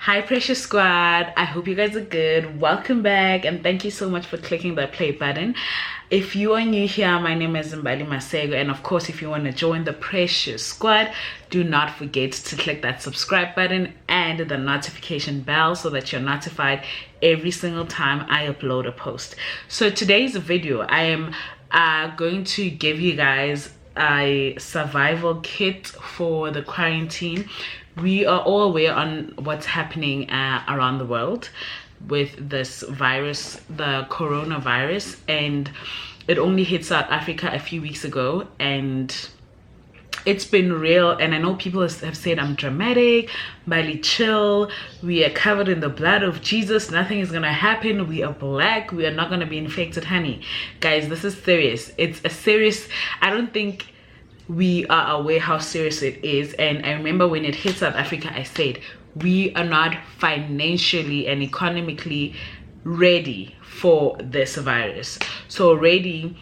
Hi Precious Squad, I hope you guys are good. Welcome back and thank you so much for clicking that play button. If you are new here, my name is Mbali Maseko, and of course if you want to join the Precious Squad, do not forget to click that subscribe button and the notification bell so that you're notified every single time I upload a post. So today's video, I am going to give you guys a survival kit for the quarantine. We are all aware on what's happening around the world with this virus, the coronavirus, and it only hit South Africa a few weeks ago, and it's been real. And I know people have said I'm dramatic, Mbali chill, we are covered in the blood of Jesus, nothing is gonna happen, we are black, we are not gonna be infected. Honey, guys, this is serious. It's a serious, I don't think we are aware how serious it is. And I remember when it hit South Africa, I said we are not financially and economically ready for this virus. So already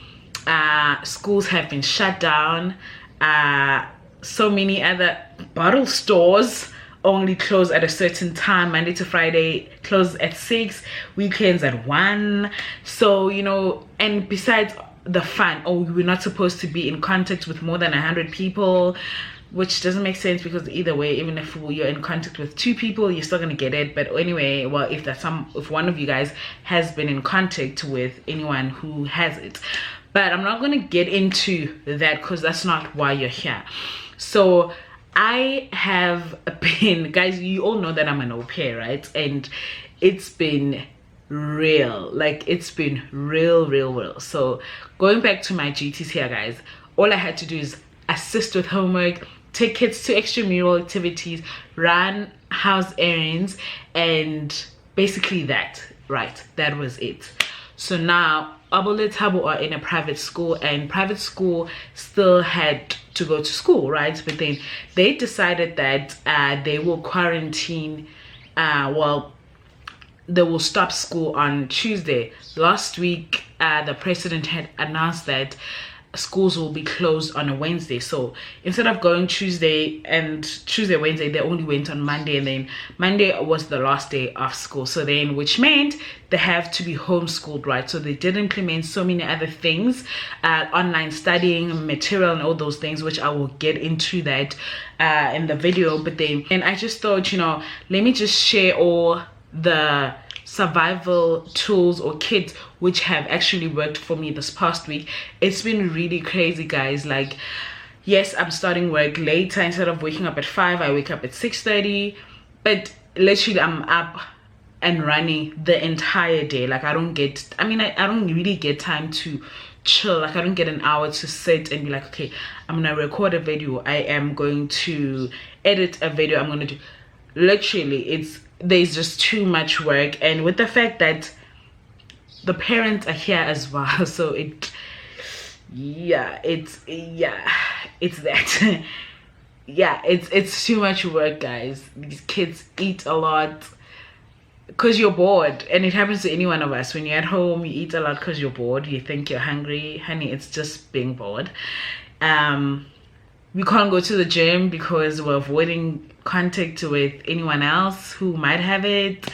schools have been shut down, so many other bottle stores only close at a certain time, Monday to Friday close at 6, weekends at 1. So, you know, and besides the fun, we're not supposed to be in contact with more than 100 people, which doesn't make sense, because either way, even if you're in contact with 2 people, you're still gonna get it. But anyway, well, if one of you guys has been in contact with anyone who has it, but I'm not gonna get into that because that's not why you're here. So I have been, guys, you all know that I'm an au pair, right? And it's been real, like it's been real. So going back to my duties here, guys, all I had to do is assist with homework, take kids to extramural activities, run house errands, and basically that was it. So now Abole Tabo are in a private school, and private school still had to go to school, right? But then they decided that they will quarantine, they will stop school on Tuesday. Last week, the president had announced that schools will be closed on a Wednesday. So instead of going Tuesday, Wednesday, they only went on Monday, and then Monday was the last day of school. So then, which meant they have to be homeschooled, right? So they did implement so many other things, online studying material and all those things, which I will get into that in the video. But then, and I just thought, you know, let me just share all the survival tools or kits which have actually worked for me this past week. It's been really crazy, guys. Like, yes, I'm starting work later. Instead of waking up at 5, I wake up at 6:30, but literally I'm up and running the entire day. Like, I don't really get time to chill. Like, I don't get an hour to sit and be like, okay, I'm gonna record a video, I am going to edit a video, I'm gonna do, literally there's just too much work. And with the fact that the parents are here as well, so it's that yeah, it's too much work, guys. These kids eat a lot because you're bored, and it happens to any one of us. When you're at home, you eat a lot because you're bored, you think you're hungry. Honey, it's just being bored. We can't go to the gym because we're avoiding contact with anyone else who might have it.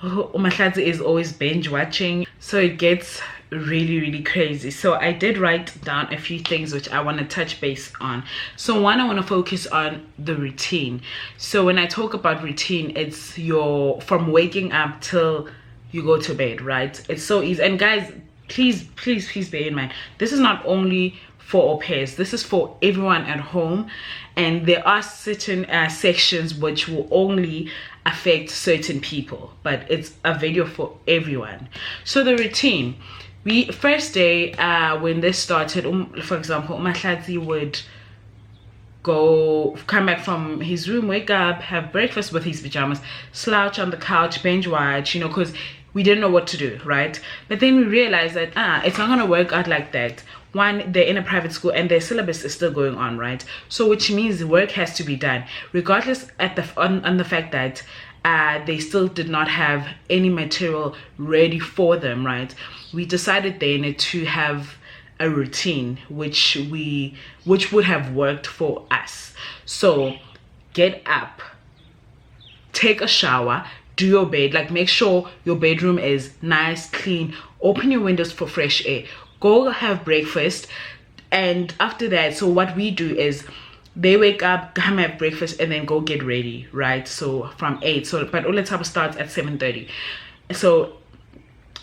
Umahlazi is always binge watching, so it gets really crazy. So I did write down a few things which I want to touch base on. So one, I want to focus on the routine. So when I talk about routine, it's your from waking up till you go to bed, right? It's so easy. And guys, please bear in mind, this is not only for au pairs, this is for everyone at home, and there are certain sections which will only affect certain people, but it's a video for everyone. So the routine, first day, when this started, for example, Umahlazi would come back from his room, wake up, have breakfast with his pajamas, slouch on the couch, binge watch, you know, because we didn't know what to do, right? But then we realized that it's not gonna work out like that. One, they're in a private school and their syllabus is still going on, right? So which means the work has to be done, regardless on the fact that they still did not have any material ready for them, right? We decided then to have a routine which would have worked for us. So get up, take a shower, do your bed, like make sure your bedroom is nice, clean, open your windows for fresh air, go have breakfast. And after that, so what we do is they wake up, come have breakfast, and then go get ready, right? So from 8, so but all the time starts at 7:30. So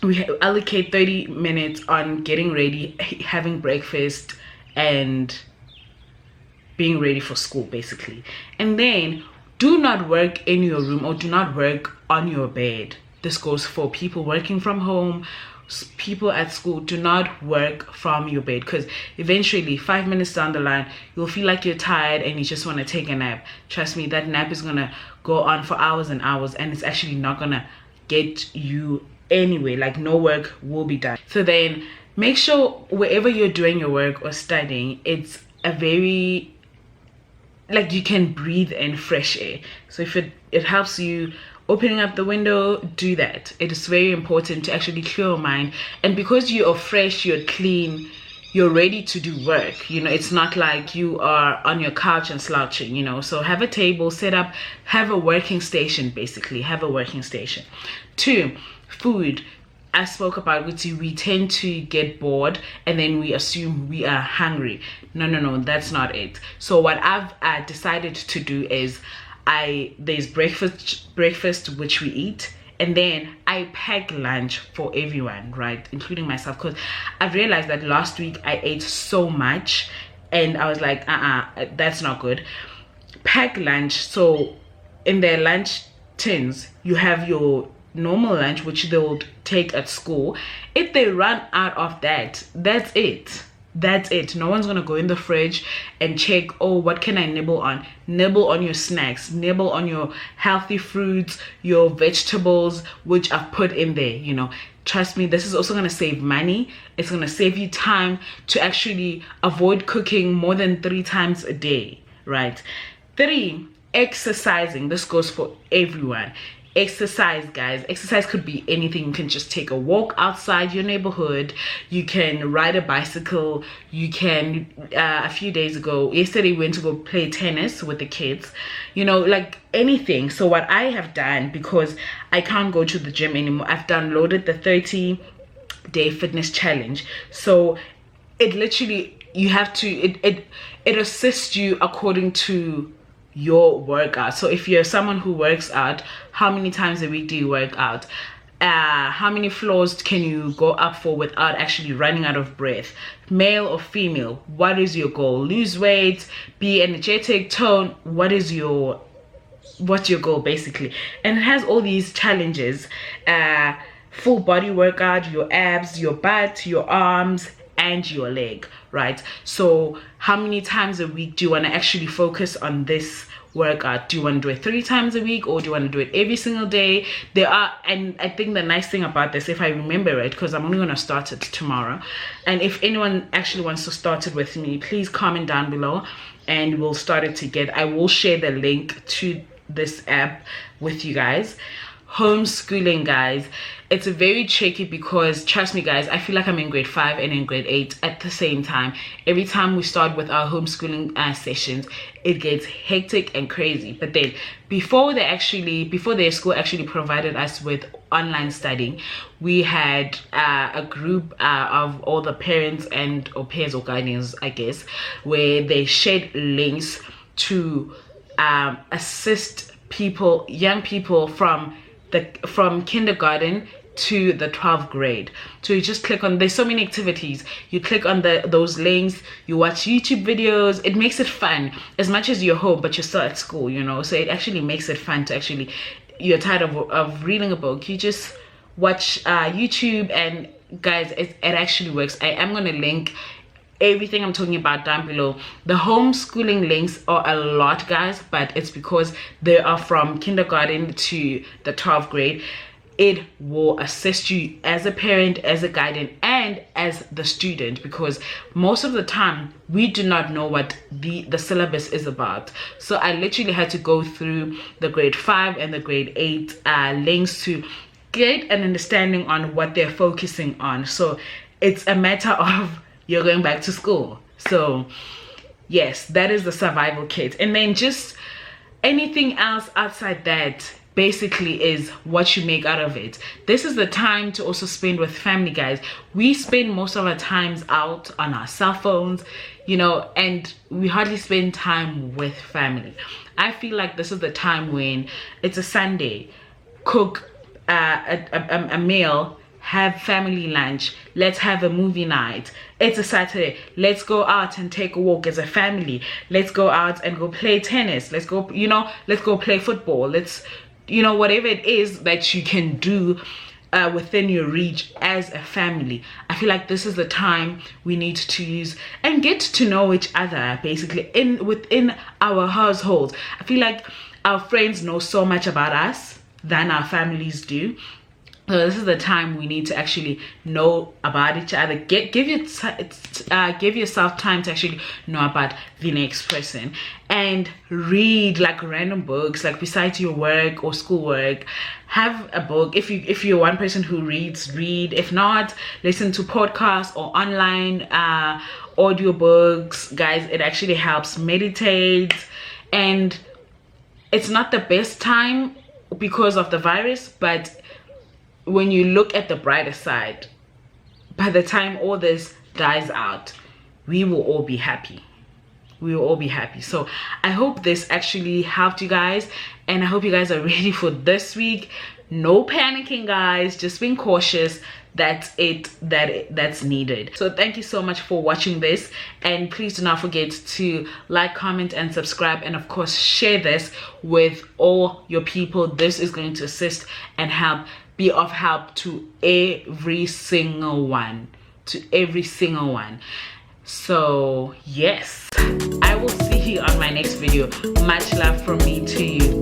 we allocate 30 minutes on getting ready, having breakfast, and being ready for school, basically. And then do not work in your room, or do not work on your bed. This goes for people working from home, people at school. Do not work from your bed, because eventually 5 minutes down the line you'll feel like you're tired and you just want to take a nap. Trust me, that nap is gonna go on for hours and hours, and it's actually not gonna get you anyway. Like, no work will be done. So then make sure wherever you're doing your work or studying, it's a very, like, you can breathe in fresh air. So if it helps you opening up the window, do that. It is very important to actually clear your mind. And because you are fresh, you're clean, you're ready to do work, you know. It's not like you are on your couch and slouching, you know. So have a table set up, have a working station, basically have a working station. 2, food. I spoke about with you, we tend to get bored and then we assume we are hungry. No, that's not it. So what I've decided to do is there's breakfast which we eat, and then I pack lunch for everyone, right, including myself, because I've realized that last week I ate so much and I was like, that's not good. Pack lunch. So in their lunch tins you have your normal lunch, which they'll take at school. If they run out of that, that's it. No one's gonna go in the fridge and check, oh, what can I nibble on? Nibble on your snacks, nibble on your healthy fruits, your vegetables, which I've put in there, you know. Trust me, this is also gonna save money. It's gonna save you time to actually avoid cooking more than 3 times a day, right? 3, exercising. This goes for everyone. Exercise, guys. Exercise could be anything. You can just take a walk outside your neighborhood, you can ride a bicycle, you can yesterday we went to go play tennis with the kids, you know, like anything. So what I have done, because I can't go to the gym anymore, I've downloaded the 30-day fitness challenge. So it literally, you have to, it assists you according to your workout. So if you're someone who works out, how many times a week do you work out? How many floors can you go up for without actually running out of breath? Male or female, what is your goal? Lose weight, be energetic, tone, what's your goal, basically? And it has all these challenges. Full body workout, your abs, your butt, your arms, and your leg, right? So how many times a week do you want to actually focus on this workout? Do you want to do it 3 times a week, or do you want to do it every single day? And I think the nice thing about this, if I remember it, because I'm only going to start it tomorrow, and if anyone actually wants to start it with me, please comment down below and we'll start it together. I will share the link to this app with you guys. Homeschooling, guys, it's very tricky, because trust me, guys, I feel like I'm in grade 5 and in grade 8 at the same time. Every time we start with our homeschooling sessions, it gets hectic and crazy. But then before their school actually provided us with online studying, we had a group of all the parents and or peers or guardians, I guess, where they shared links to assist young people from kindergarten to the 12th grade. So you just click on, there's so many activities, you click on those links, you watch YouTube videos. It makes it fun, as much as you're home but you're still at school, you know. So it actually makes it fun to actually, you're tired of reading a book, you just watch YouTube. And guys, it actually works. I am going to link everything I'm talking about down below. The homeschooling links are a lot, guys, but it's because they are from kindergarten to the 12th grade. It will assist you as a parent, as a guardian, and as the student, because most of the time we do not know what the syllabus is about. So I literally had to go through the grade 5 and the grade 8 links to get an understanding on what they're focusing on. So it's a matter of you're going back to school. So yes, that is the survival kit. And then just anything else outside that, basically is what you make out of it. This is the time to also spend with family, guys. We spend most of our times out on our cell phones, you know, and we hardly spend time with family. I feel like this is the time when it's a Sunday, cook a meal, have family lunch, let's have a movie night. It's a Saturday, let's go out and take a walk as a family. Let's go out and go play tennis. Let's go, you know, let's go play football. Let's, you know, whatever it is that you can do within your reach as a family. I feel like this is the time we need to use and get to know each other, basically within our households. I feel like our friends know so much about us than our families do. So this is the time we need to actually know about each other. Give yourself time to actually know about the next person, and read like random books, like besides your work or schoolwork. Have a book. If you're one person who reads, read. If not, listen to podcasts or online audiobooks, guys. It actually helps. Meditate. And it's not the best time because of the virus, but when you look at the brighter side, by the time all this dies out, we will all be happy. We will all be happy. So I hope this actually helped you guys, and I hope you guys are ready for this week. No panicking, guys, just being cautious. That's that's needed. So thank you so much for watching this, and please do not forget to like, comment, and subscribe, and of course share this with all your people. This is going to assist and be of help to every single one, so yes, I will see you on my next video. Much love from me to you.